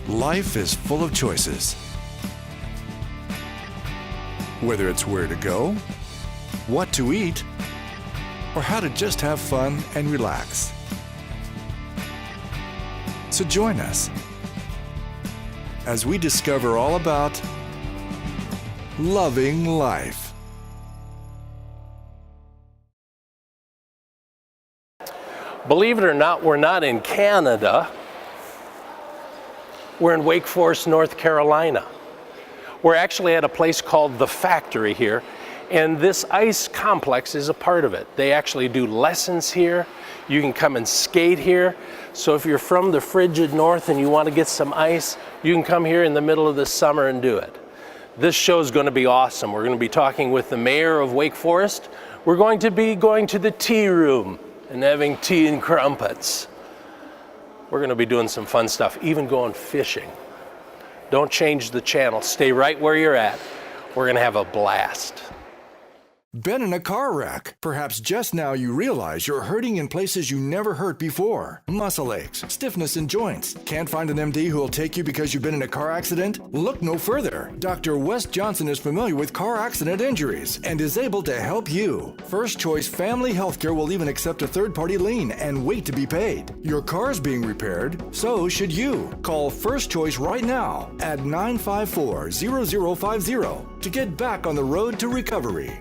Life is full of choices. Whether it's where to go, what to eat, or how to just have fun and relax. So join us as we discover all about loving life. Believe it or not, we're not in Canada. We're in Wake Forest, North Carolina. We're actually at a place called The Factory here, and this ice complex is a part of it. They actually do lessons here. You can come and skate here. So if you're from the frigid north and you want to get some ice, you can come here in the middle of the summer and do it. This show is going to be awesome. We're going to be talking with the mayor of Wake Forest. We're going to be going to the tea room and having tea and crumpets. We're going to be doing some fun stuff, even going fishing. Don't change the channel. Stay right where you're at. We're going to have a blast. Been in a car wreck? Perhaps just now you realize you're hurting in places you never hurt before. Muscle aches, stiffness in joints. Can't find an MD who will take you because you've been in a car accident? Look no further. Dr. Wes Johnson is familiar with car accident injuries and is able to help you. First Choice Family Healthcare will even accept a third-party lien and wait to be paid. Your car's being repaired, so should you. Call First Choice right now at 954-0050 to get back on the road to recovery.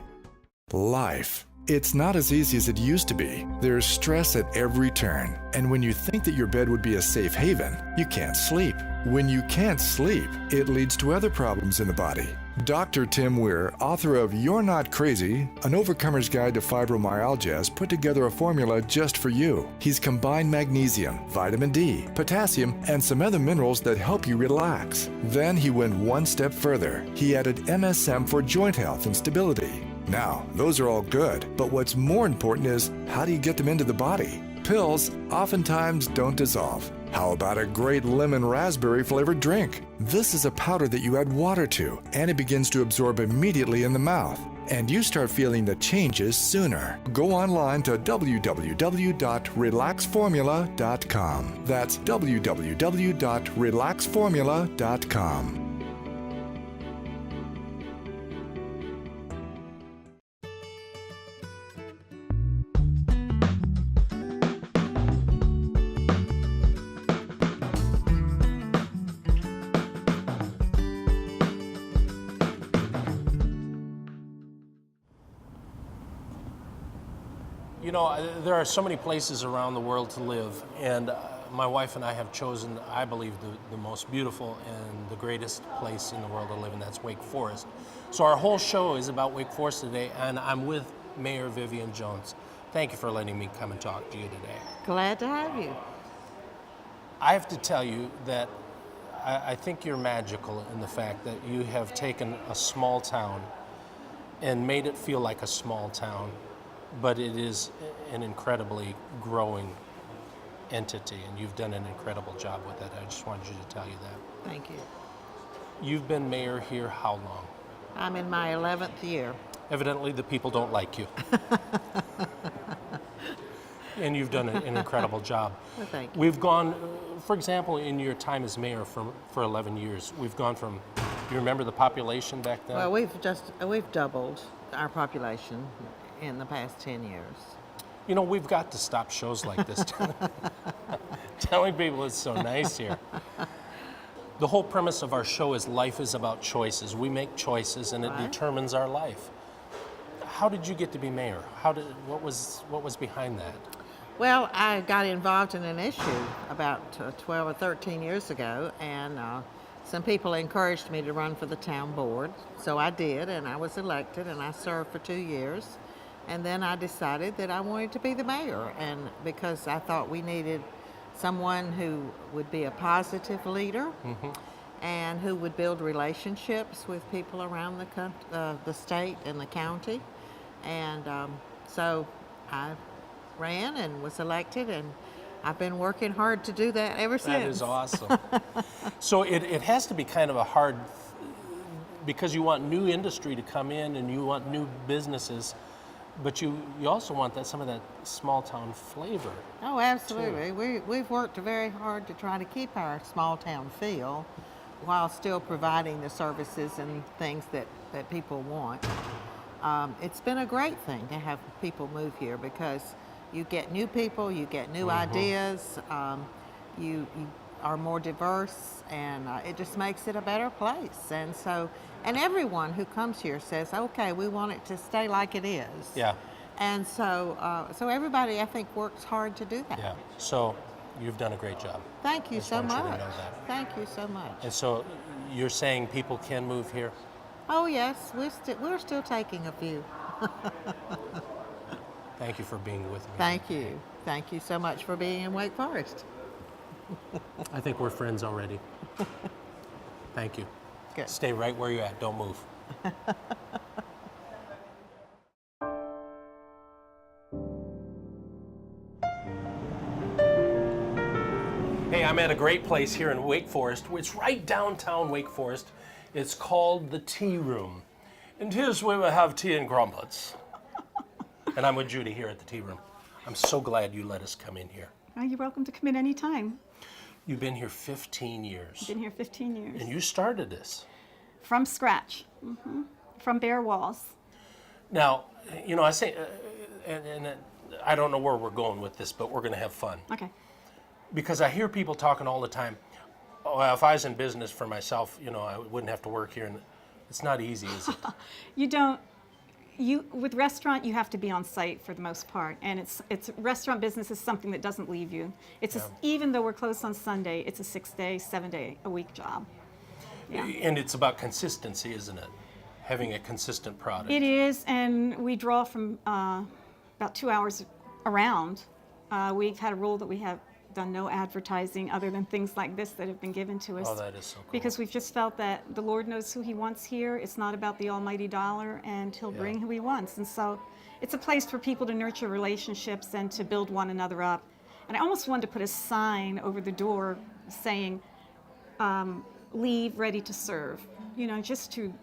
Life. It's not as easy as it used to be. There's stress at every turn. And when you think that your bed would be a safe haven, you can't sleep. When you can't sleep, it leads to other problems in the body. Dr. Tim Weir, author of You're Not Crazy, An Overcomer's Guide to Fibromyalgia, has put together a formula just for you. He's combined magnesium, vitamin D, potassium, and some other minerals that help you relax. Then he went one step further. He added MSM for joint health and stability. Now, those are all good, but what's more important is, how do you get them into the body? Pills oftentimes don't dissolve. How about a great lemon raspberry flavored drink? This is a powder that you add water to, and it begins to absorb immediately in the mouth, and you start feeling the changes sooner. Go online to www.relaxformula.com. That's www.relaxformula.com. You know, there are so many places around the world to live, and my wife and I have chosen, I believe, the most beautiful and the greatest place in the world to live, and that's Wake Forest. So our whole show is about Wake Forest today, and I'm with Mayor Vivian Jones. Thank you for letting me come and talk to you today. Glad to have you. I have to tell you that I think you're magical in the fact that you have taken a small town and made it feel like a small town, but it is an incredibly growing entity, and you've done an incredible job with that. I just wanted you to tell you that. Thank you. You've been mayor here how long? I'm in my 11th year. Evidently, the people don't like you. And you've done an incredible job. Well, thank you. We've gone, for example, in your time as mayor for 11 years, we've gone from, you remember the population back then? Well, we've doubled our population in the past 10 years. You know, we've got to stop shows like this. Telling people it's so nice here. The whole premise of our show is life is about choices. We make choices and it determines our life. How did you get to be mayor? What was behind that? Well, I got involved in an issue about 12 or 13 years ago, and some people encouraged me to run for the town board. So I did, and I was elected, and I served for 2 years. And then I decided that I wanted to be the mayor, and because I thought we needed someone who would be a positive leader and who would build relationships with people around the state and the county. And so I ran and was elected, and I've been working hard to do that ever since. That is awesome. So it has to be kind of a hard, because you want new industry to come in and you want new businesses. But you also want some of that small town flavor. Oh, absolutely. We've worked very hard to try to keep our small town feel while still providing the services and things that people want. It's been a great thing to have people move here because you get new people, you get new ideas, you are more diverse, and it just makes it a better place. And everyone who comes here says, okay, we want it to stay like it is. Yeah. And so everybody, I think, works hard to do that. Yeah. So you've done a great job. Thank you so want you to much. know that. Thank you so much. And so you're saying people can move here? Oh yes, we're still taking a few. Thank you for being with me. Thank you. Thank you so much for being in Wake Forest. I think we're friends already. Thank you. Good. Stay right where you're at. Don't move. Hey, I'm at a great place here in Wake Forest. It's right downtown Wake Forest. It's called the Tea Room. And here's where we have tea and crumpets. And I'm with Judy here at the Tea Room. I'm so glad you let us come in here. Oh, you're welcome to come in anytime. You've been here 15 years. Been here 15 years. And you started this. From scratch, from bare walls. Now, you know, I say, and I don't know where we're going with this, but we're going to have fun. Okay. Because I hear people talking all the time, oh, well, if I was in business for myself, you know, I wouldn't have to work here. And it's not easy, is it? With restaurant, you have to be on site for the most part, and it's restaurant business is something that doesn't leave you. It's even though we're closed on Sunday, it's a 6-day, 7-day-a-week job. Yeah. And it's about consistency, isn't it? Having a consistent product. It is, and we draw from about 2 hours around. We've had a rule that we have done no advertising other than things like this that have been given to us. Oh, that is so cool. Because we've just felt that the Lord knows who He wants here. It's not about the almighty dollar, and He'll bring who He wants. And so it's a place for people to nurture relationships and to build one another up. And I almost wanted to put a sign over the door saying, leave ready to serve, you know, just to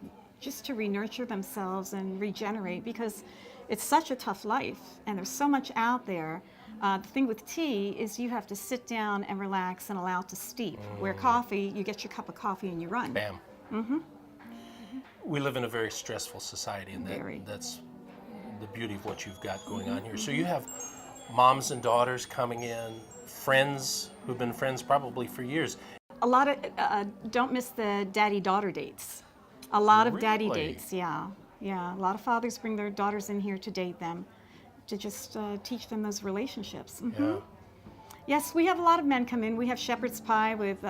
re-nurture themselves and regenerate, because it's such a tough life and there's so much out there. The thing with tea is you have to sit down and relax and allow it to steep. Where coffee, you get your cup of coffee and you run. Bam. We live in a very stressful society, and that's the beauty of what you've got going on here. So you have moms and daughters coming in, friends who've been friends probably for years. A lot of, don't miss the daddy-daughter dates. A lot of daddy Really? dates, yeah. A lot of fathers bring their daughters in here to date them, to just teach them those relationships. Yeah. Yes, we have a lot of men come in. We have shepherd's pie with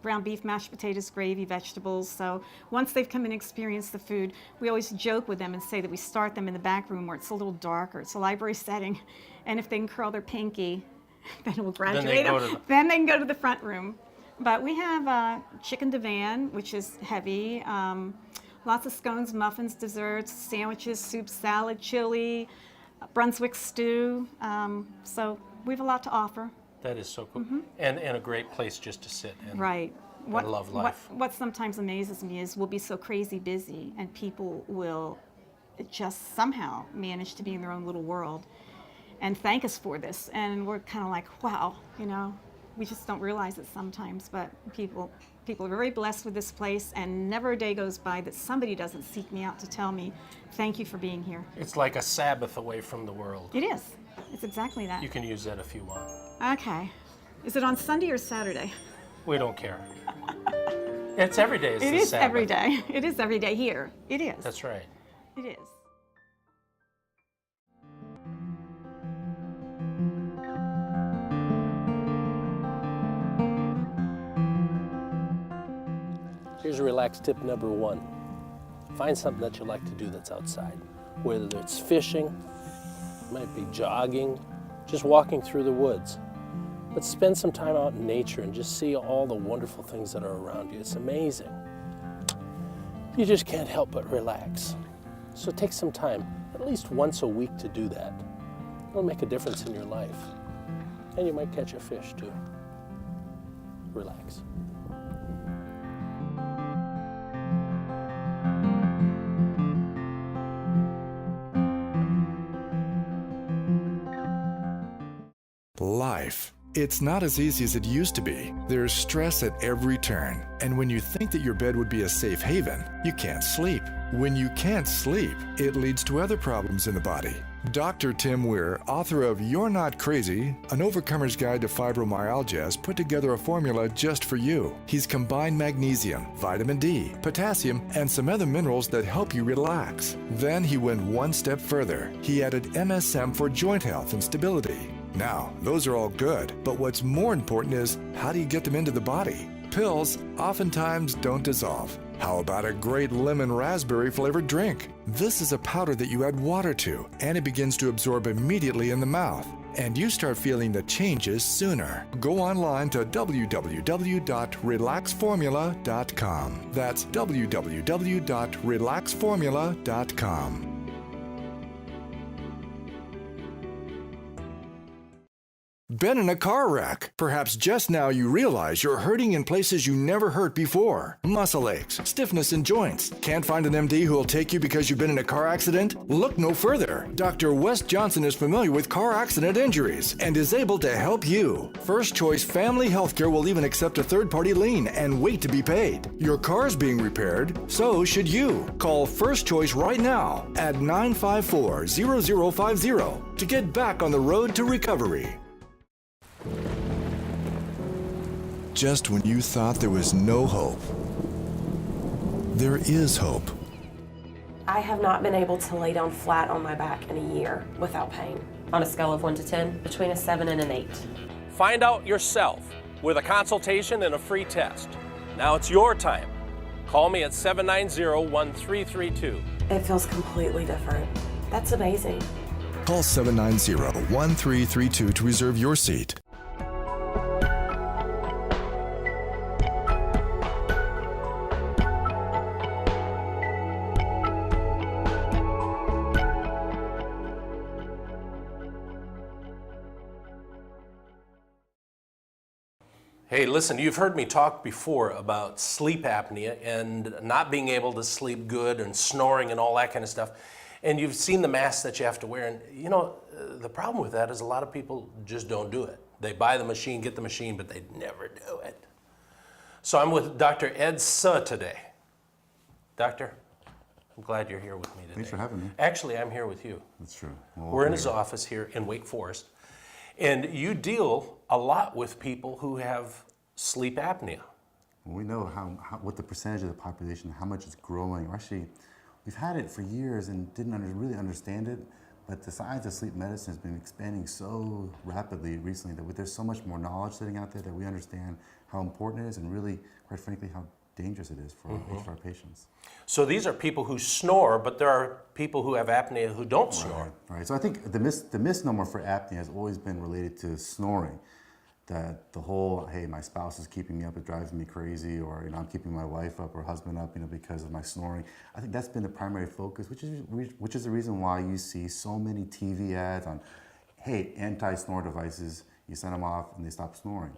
ground beef, mashed potatoes, gravy, vegetables. So once they've come and experienced the food, we always joke with them and say that we start them in the back room where it's a little darker. It's a library setting. And if they can curl their pinky, then we'll graduate them. Then they can go to the front room. But we have chicken divan, which is heavy. Lots of scones, muffins, desserts, sandwiches, soup, salad, chili, Brunswick stew. So we have a lot to offer. That is so cool. And a great place just to sit and, Right. and love life. What sometimes amazes me is we'll be so crazy busy and people will just somehow manage to be in their own little world and thank us for this. And we're kind of like, wow, you know, we just don't realize it sometimes, but people are very blessed with this place, and never a day goes by that somebody doesn't seek me out to tell me, thank you for being here. It's like a Sabbath away from the world. It is. It's exactly that. You can use that if you want. Okay. Is it on Sunday or Saturday? We don't care. It's every day. It is every day. It is every day here. It is. That's right. It is. Here's a relaxed tip number 1. Find something that you like to do that's outside. Whether it's fishing, it might be jogging, just walking through the woods. But spend some time out in nature and just see all the wonderful things that are around you. It's amazing. You just can't help but relax. So take some time, at least once a week, to do that. It'll make a difference in your life. And you might catch a fish too. Relax. It's not as easy as it used to be. There's stress at every turn. And when you think that your bed would be a safe haven, you can't sleep. When you can't sleep, it leads to other problems in the body. Dr. Tim Weir, author of You're Not Crazy, An Overcomer's Guide to Fibromyalgia, has put together a formula just for you. He's combined magnesium, vitamin D, potassium, and some other minerals that help you relax. Then he went one step further. He added MSM for joint health and stability. Now, those are all good, but what's more important is, how do you get them into the body? Pills oftentimes don't dissolve. How about a great lemon raspberry flavored drink? This is a powder that you add water to, and it begins to absorb immediately in the mouth. And you start feeling the changes sooner. Go online to www.relaxformula.com. That's www.relaxformula.com. Been in a car wreck. Perhaps just now you realize you're hurting in places you never hurt before. Muscle aches, stiffness in joints. Can't find an MD who will take you because you've been in a car accident? Look no further. Dr. Wes Johnson is familiar with car accident injuries and is able to help you. First Choice Family Healthcare will even accept a third-party lien and wait to be paid. Your car's being repaired, so should you. Call First Choice right now at 954-0050 to get back on the road to recovery. Just when you thought there was no hope, there is hope. I have not been able to lay down flat on my back in a year without pain. On a scale of 1 to 10, between a 7 and an 8. Find out yourself with a consultation and a free test. Now it's your time. Call me at 790-1332. It feels completely different. That's amazing. Call 790-1332 to reserve your seat. Hey, listen, you've heard me talk before about sleep apnea and not being able to sleep good and snoring and all that kind of stuff. And you've seen the masks that you have to wear. And you know, the problem with that is a lot of people just don't do it. They buy the machine, get the machine, but they never do it. So I'm with Dr. Ed Suh today. Doctor, I'm glad you're here with me today. Thanks for having me. Actually, I'm here with you. That's true. Well, We're in his office here in Wake Forest. And you deal a lot with people who have sleep apnea. Well, we know what the percentage of the population, how much it's growing. Actually, we've had it for years and didn't really understand it, but the science of sleep medicine has been expanding so rapidly recently that there's so much more knowledge sitting out there that we understand how important it is and really, quite frankly, how dangerous it is for each of our patients. So these are people who snore, but there are people who have apnea who don't snore. Right. So I think the misnomer for apnea has always been related to snoring. That the whole, hey, my spouse is keeping me up, it drives me crazy, or I'm keeping my wife up or husband up, because of my snoring. I think that's been the primary focus, which is the reason why you see so many TV ads on, hey, anti-snore devices. You send them off and they stop snoring.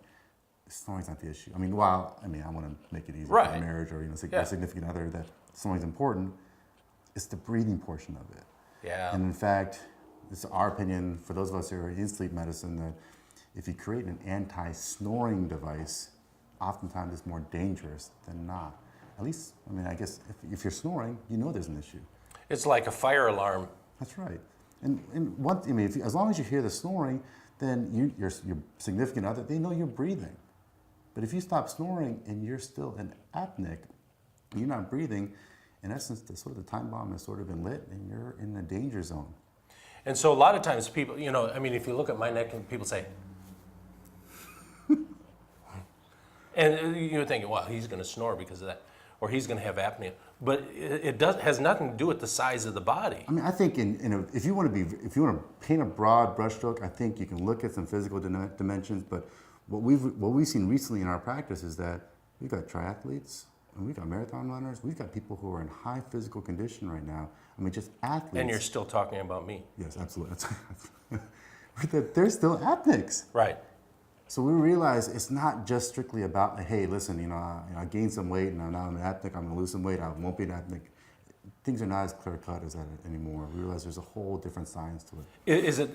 Snoring's not the issue. I want to make it easy for marriage or a significant other that snoring's important. It's the breathing portion of it. Yeah. And in fact, it's our opinion for those of us who are in sleep medicine that if you create an anti-snoring device, oftentimes it's more dangerous than not. At least, I guess if you're snoring, you know there's an issue. It's like a fire alarm. That's right. And as long as you hear the snoring, then your significant other, they know you're breathing. But if you stop snoring and you're still an apneic, you're not breathing, in essence, the time bomb has sort of been lit and you're in a danger zone. And so a lot of times people, if you look at my neck and people say, and you're thinking, well, he's going to snore because of that, or he's going to have apnea. But it has nothing to do with the size of the body. I think if you want to paint a broad brushstroke, I think you can look at some physical dimensions. But what we've seen recently in our practice is that we've got triathletes and we've got marathon runners. We've got people who are in high physical condition right now. Just athletes. And you're still talking about me. Yes, absolutely. They're still apneics. Right. So we realize it's not just strictly about, hey, listen, I gained some weight and now I'm an apneic, I'm going to lose some weight, I won't be an apneic. things are not as clear cut as that anymore. We realize there's a whole different science to it.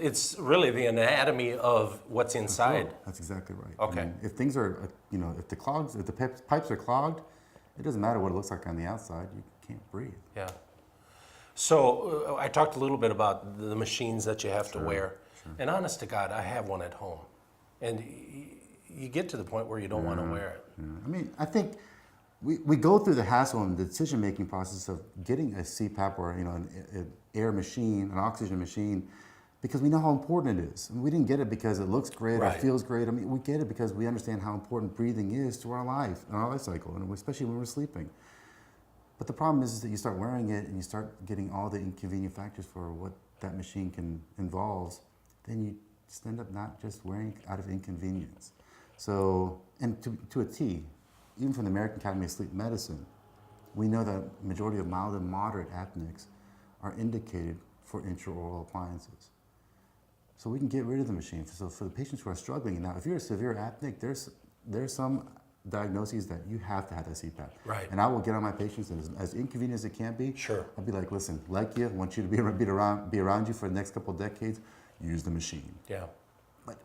It's really the anatomy of what's inside. That's exactly right. Okay. I mean, if things are, if the pipes are clogged, it doesn't matter what it looks like on the outside. You can't breathe. Yeah. So I talked a little bit about the machines that you have to wear. Sure. And honest to God, I have one at home. And you get to the point where you don't want to wear it. Yeah. I mean, I think we go through the hassle and the decision-making process of getting a CPAP or an air machine, an oxygen machine, because we know how important it is. I mean, we didn't get it because it looks great or feels great. I mean, we get it because we understand how important breathing is to our life and our life cycle, and especially when we're sleeping. But the problem is that you start wearing it and you start getting all the inconvenient factors for what that machine can involves, then you just end up not just wearing out of inconvenience. So, and to a T, even from the American Academy of Sleep Medicine, we know that majority of mild and moderate apneics are indicated for intraoral appliances. So we can get rid of the machine. So for the patients who are struggling, now if you're a severe apneic, there's some diagnoses that you have to have that CPAP. Right. And I will get on my patients, and as inconvenient as it can be, Sure. I'll be like, listen, like you, want you to be around you for the next couple of decades, use the machine. Yeah. But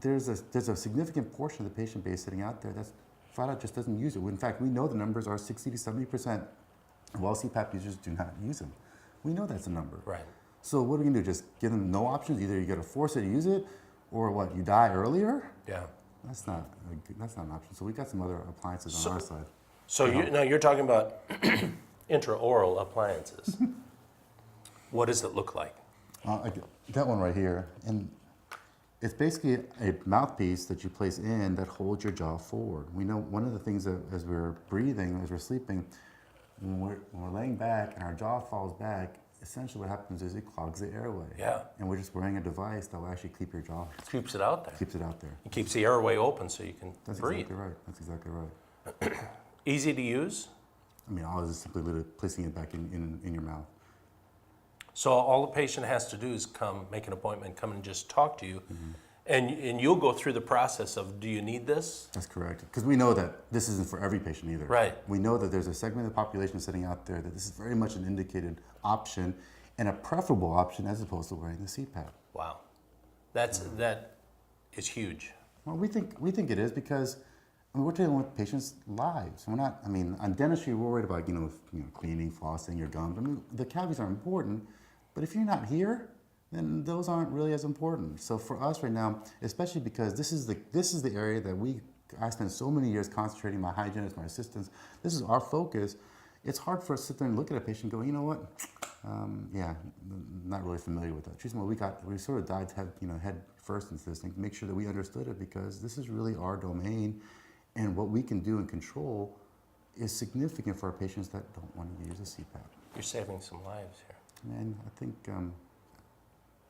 there's a significant portion of the patient base sitting out there that's flat out just doesn't use it. In fact, we know the numbers are 60 to 70% of all CPAP users do not use them. We know that's a number. Right. So what are we gonna do? Just give them no options? Either you gotta force it to use it, or what, you die earlier? Yeah. That's not an option. So we got some other appliances on our side. So now you're talking about intraoral appliances. What does it look like? I got one right here, and it's basically a mouthpiece that you place in that holds your jaw forward. We know one of the things that as we're breathing, as we're sleeping, when we're laying back and our jaw falls back, essentially what happens is it clogs the airway. Yeah. And we're just wearing a device that will actually keep your jaw, Keeps it out there. keeps it out there. It keeps the airway open so you can That's breathe. exactly right. That's exactly right. Easy to use. I mean, all it is simply literally placing it back in your mouth. So all the patient has to do is come, make an appointment, come and just talk to you. And you'll go through the process of, do you need this? That's correct. Because we know that this isn't for every patient either. Right. We know that there's a segment of the population sitting out there that this is very much an indicated option and a preferable option as opposed to wearing the CPAP. Wow. That is huge. Well, we think it is because we're dealing with patients' lives. We're not. I mean, on dentistry, we're worried about cleaning, flossing your gums. I mean, the cavities are important, but if you're not here, then those aren't really as important. So for us right now, especially because this is the area that I spent so many years concentrating, my hygienists, my assistants. This is our focus. It's hard for us to sit there and look at a patient and go, you know what? Yeah, not really familiar with that. Truth is, we sort of dived head first into this thing to make sure that we understood it, because this is really our domain, and what we can do and control is significant for our patients that don't want to use a CPAP. You're saving some lives here. And I think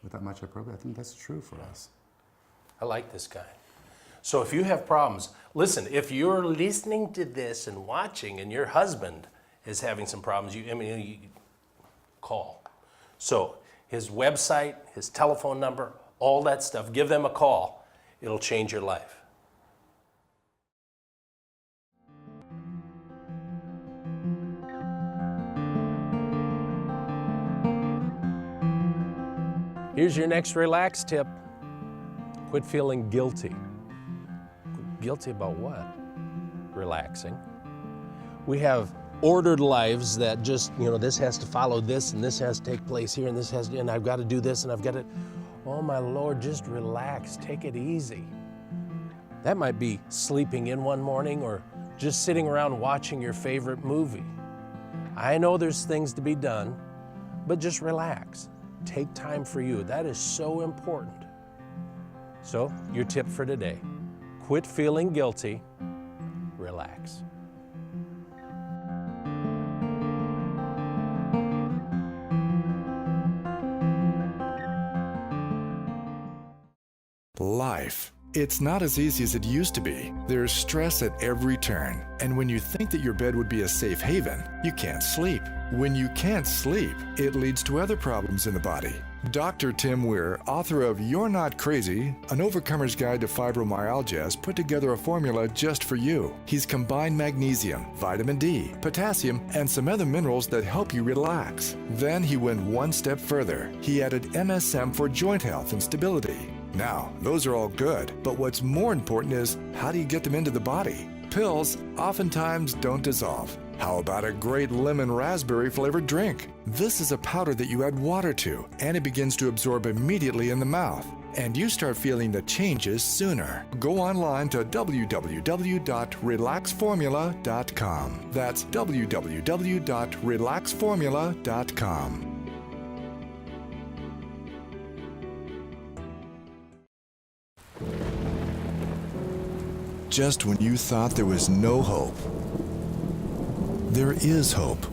with that much hyperbole, I think that's true for us. I like this guy. So if you have problems, listen, if you're listening to this and watching and your husband is having some problems, you call. So his website, his telephone number, all that stuff, give them a call. It'll change your life. Here's your next relax tip. Quit feeling guilty. Guilty about what? Relaxing. We have ordered lives that just, this has to follow this, and this has to take place here, and I've got to do this, and I've got to, oh my Lord, just relax, take it easy. That might be sleeping in one morning or just sitting around watching your favorite movie. I know there's things to be done, but just relax. Take time for you. That is so important. So, your tip for today, quit feeling guilty, relax. Life. It's not as easy as it used to be. There's stress at every turn. And when you think that your bed would be a safe haven, you can't sleep. When you can't sleep, it leads to other problems in the body. Dr. Tim Weir, author of You're Not Crazy, An Overcomer's Guide to Fibromyalgia, has put together a formula just for you. He's combined magnesium, vitamin D, potassium, and some other minerals that help you relax. Then he went one step further. He added MSM for joint health and stability. Now, those are all good, but what's more important is, how do you get them into the body? Pills oftentimes don't dissolve. How about a great lemon raspberry flavored drink? This is a powder that you add water to, and it begins to absorb immediately in the mouth. And you start feeling the changes sooner. Go online to www.relaxformula.com. That's www.relaxformula.com. Just when you thought there was no hope, there is hope.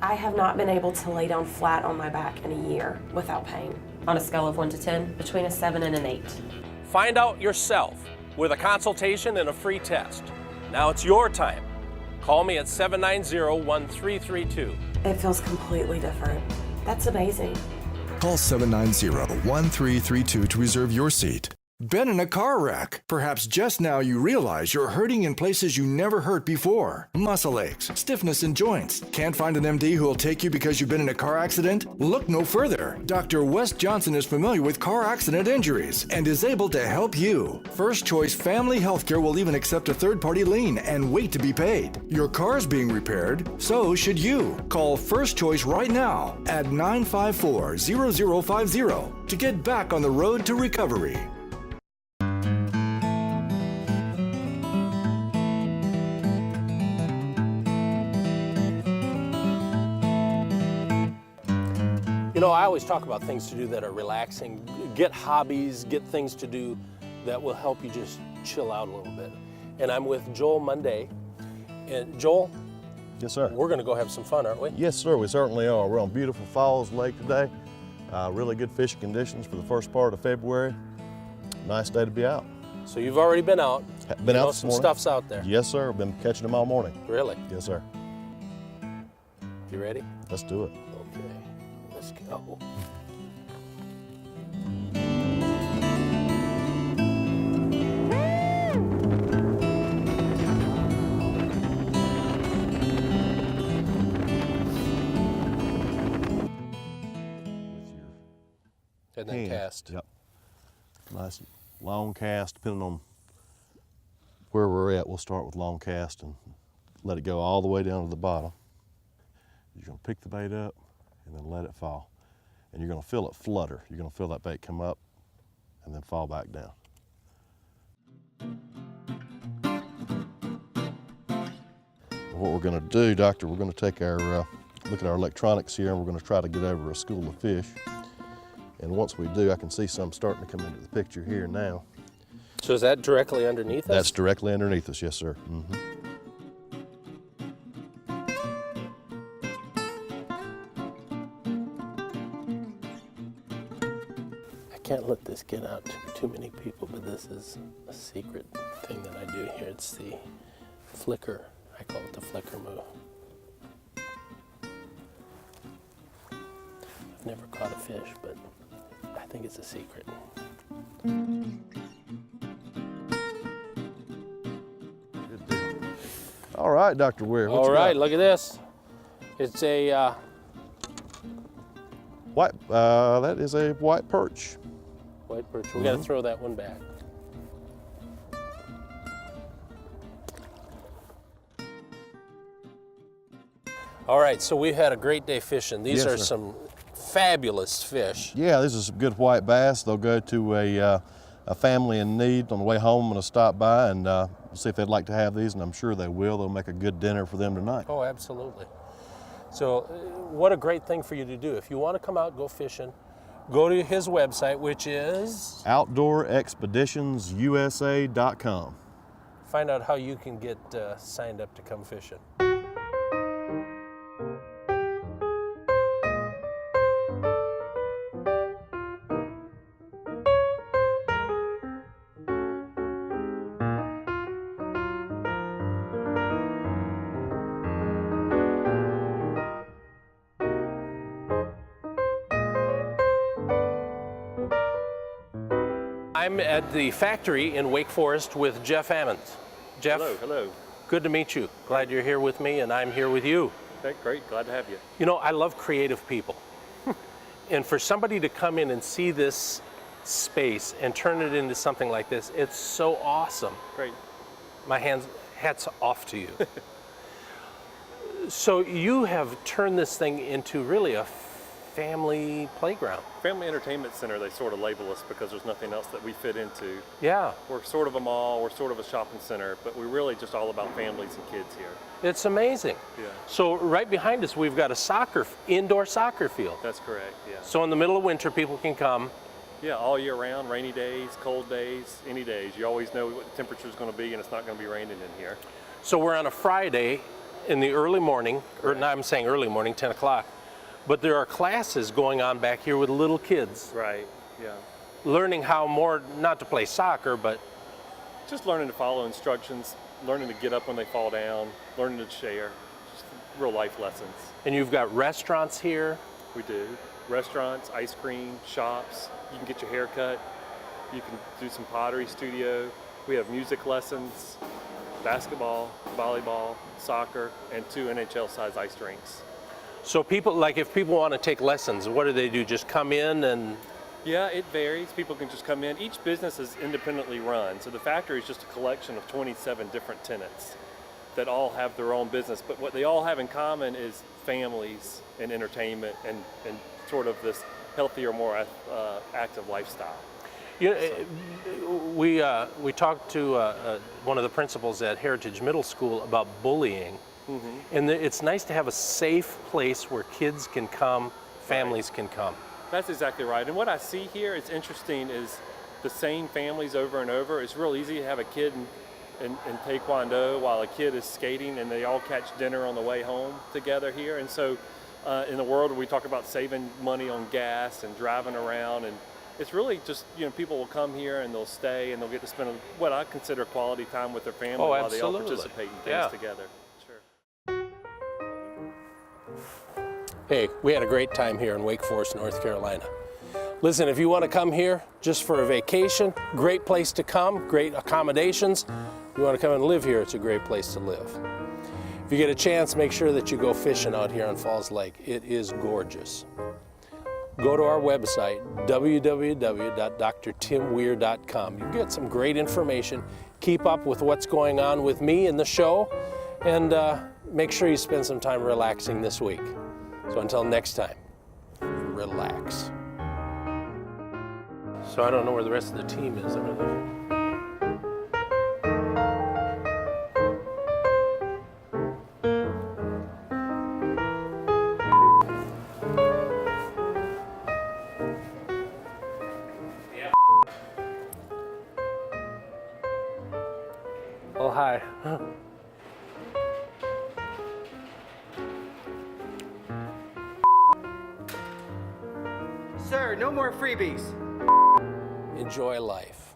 I have not been able to lay down flat on my back in a year without pain. On a scale of 1 to 10, between a 7 and an 8. Find out yourself with a consultation and a free test. Now it's your time. Call me at 790-1332. It feels completely different. That's amazing. Call 790-1332 to reserve your seat. Been in a car wreck. Perhaps just now you realize you're hurting in places you never hurt before. Muscle aches, stiffness in joints. Can't find an MD who will take you because you've been in a car accident? Look no further. Dr. Wes Johnson is familiar with car accident injuries and is able to help you. First Choice Family Healthcare will even accept a third-party lien and wait to be paid. Your car's being repaired, so should you. Call First Choice right now at 954-0050 to get back on the road to recovery. You know, I always talk about things to do that are relaxing. Get hobbies, get things to do that will help you just chill out a little bit. And I'm with Joel Monday. And Joel? Yes, sir. We're gonna go have some fun, aren't we? Yes, sir, we certainly are. We're on beautiful Falls Lake today. Really good fishing conditions for the first part of February. Nice day to be out. So you've already been out. Been out this some morning. stuff's out there. Yes, sir. Been catching them all morning. Really? Yes, sir. You ready? Let's do it. Okay, let's go. And then Hand. cast. Yep. Nice long cast, depending on where we're at. We'll start with long cast and let it go all the way down to the bottom. You're gonna pick the bait up and then let it fall. And you're gonna feel it flutter. You're gonna feel that bait come up and then fall back down. What we're gonna do, Doctor, we're gonna take our, look at our electronics here, and we're gonna try to get over a school of fish. And once we do, I can see some starting to come into the picture here now. So is that directly underneath us? That's directly underneath us, yes, sir. Mm-hmm. I can't let this get out to too many people, but this is a secret thing that I do here. It's the flicker. I call it the flicker move. I've never caught a fish, but I think it's a secret. Good deal. All right, Dr. Weir. What All you right, got? look at this. It's a White. That is a white perch. white perch. We got to throw that one back. All right, so we've had a great day fishing. These Yes, are sir. some fabulous fish. Yeah, these are some good white bass. They'll go to a family in need on the way home. I'm going to stop by and see if they'd like to have these, and I'm sure they will. They'll make a good dinner for them tonight. Oh, absolutely. So what a great thing for you to do. If you want to come out, go fishing, go to his website, which is? OutdoorExpeditionsUSA.com. Find out how you can get signed up to come fishing. I'm at the factory in Wake Forest with Jeff Ammons. Jeff, Hello. good to meet you. Glad you're here with me and I'm here with you. Okay, great. Glad to have you. You know, I love creative people. And for somebody to come in and see this space and turn it into something like this, it's so awesome. Great. My hats off to you. So you have turned this thing into really a family playground. Family Entertainment Center, they sort of label us because there's nothing else that we fit into. Yeah. We're sort of a mall, we're sort of a shopping center, but we're really just all about families and kids here. It's amazing. Yeah. So right behind us, we've got a indoor soccer field. That's correct, yeah. So in the middle of winter, people can come. Yeah, all year round, rainy days, cold days, any days. You always know what the temperature's going to be, and it's not going to be raining in here. So we're on a Friday in the early morning, or no, I'm saying early morning, 10 o'clock. But there are classes going on back here with little kids. Right, yeah. Learning how not to play soccer, but Just learning to follow instructions, learning to get up when they fall down, learning to share, just real life lessons. and you've got restaurants here. We do. Restaurants, ice cream, shops. You can get your hair cut. You can do some pottery studio. We have music lessons, basketball, volleyball, soccer, and 2 NHL-sized ice rinks. So people, like if people want to take lessons, what do they do? Just come in and, Yeah, it varies. People can just come in. Each business is independently run. So the factory is just a collection of 27 different tenants that all have their own business. But what they all have in common is families and entertainment and sort of this healthier, more active lifestyle. you know, we talked to one of the principals at Heritage Middle School about bullying. And it's nice to have a safe place where kids can come, families can come. That's exactly right. And what I see here is interesting is the same families over and over. It's real easy to have a kid in Taekwondo while a kid is skating, and they all catch dinner on the way home together here. And so in the world, we talk about saving money on gas and driving around, and it's really just, you know, people will come here and they'll stay and they'll get to spend what I consider quality time with their family while they all participate in things together. Hey, we had a great time here in Wake Forest, North Carolina. Listen, if you want to come here just for a vacation, great place to come, great accommodations. If you want to come and live here, it's a great place to live. If you get a chance, make sure that you go fishing out here on Falls Lake. It is gorgeous. Go to our website, www.drtimweir.com. You get some great information. Keep up with what's going on with me in the show, and make sure you spend some time relaxing this week. So until next time, relax. So I don't know where the rest of the team is. Oh, hi. Sir, no more freebies. Enjoy life.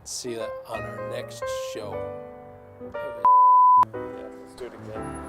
See you on our next show. Yeah, let's do it again.